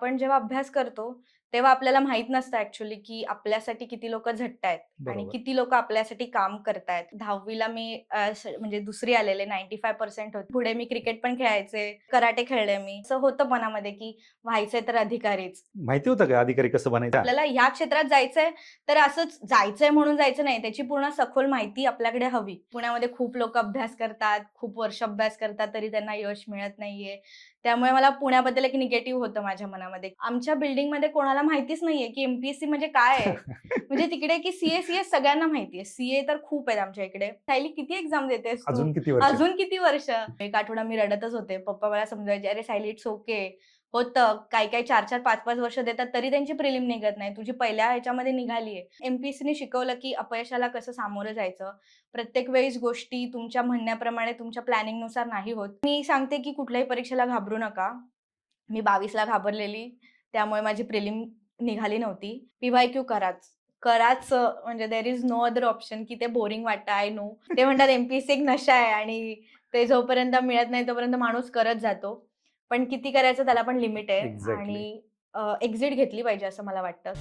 आपण जेव्हा अभ्यास करतो, तेव्हा आपल्याला माहीत नसतं ॲक्चुअली, की आपल्यासाठी किती लोकं झटतायत आणि बरोबर. किती लोकं आपल्यासाठी काम करतायत. 10वी ला मी म्हणजे दुसरी आलेले 95% होते. पुढे मी क्रिकेट पण खेळायचे, कराटे खेळले मी. असं होतं मनामध्ये, की व्हायचंय तर अधिकारीच. माहिती होतं का अधिकारी कसं बनायचं? आपल्याला ह्या क्षेत्रात जायचंय, तर असंच जायचंय म्हणून जायचं नाही. त्याची पूर्ण सखोल माहिती आपल्याकडे हवी. पुण्यामध्ये खूप लोकं अभ्यास करतात, खूप वर्ष अभ्यास करतात, तरी त्यांना यश मिळत नाहीये. त्यामुळे मला पुण्याबद्दल एक निगेटिव्ह होतं माझ्या मनामध्ये. आमच्या बिल्डिंगमध्ये कोणाला माहितीच नाहीये, की एम-पी-एस-सी म्हणजे काय आहे? म्हणजे तिकडे की सी-ए सगळ्यांना माहिती आहे. सी तर खूप आहेत आमच्या इकडे. "सायली किती एक्झाम देतेस तू? अजून किती वर्ष? अजून किती वर्ष?" एक आठवडा मी रडतच होते. पप्पा मला समजवायचे, "अरे सायली इट्स ओके. होतं. काही-काही 4-4, 5-5 वर्ष देतात तरी त्यांची प्रिलिम निघत नाही. तुझी पहिल्या ह्याच्यामध्ये निघाली आहे." एम-पी-एस-सीने शिकवलं, की अपयशाला कसं सामोरं जायचं. प्रत्येक वेळेस गोष्टी तुमच्या म्हणण्याप्रमाणे तुमच्या प्लॅनिंगनुसार नाही होत. मी सांगते, की कुठल्याही परीक्षेला घाबरू नका. मी 22ला घाबरलेली. त्यामुळे माझी प्रिलिम निघाली नव्हती. पी-वाय-क्यू कराच. कराच म्हणजे there is no other option, की ते बोरिंग वाटतं आय नो. ते म्हणतात एम-पी-एस-सी एक नशा आहे आणि ते जोपर्यंत मिळत नाही तोपर्यंत माणूस करत जातो. पण किती करायचं त्याला पण लिमिट आहे एक्झॅक्टली. आणि एक्झिट घेतली पाहिजे असं मला वाटतं.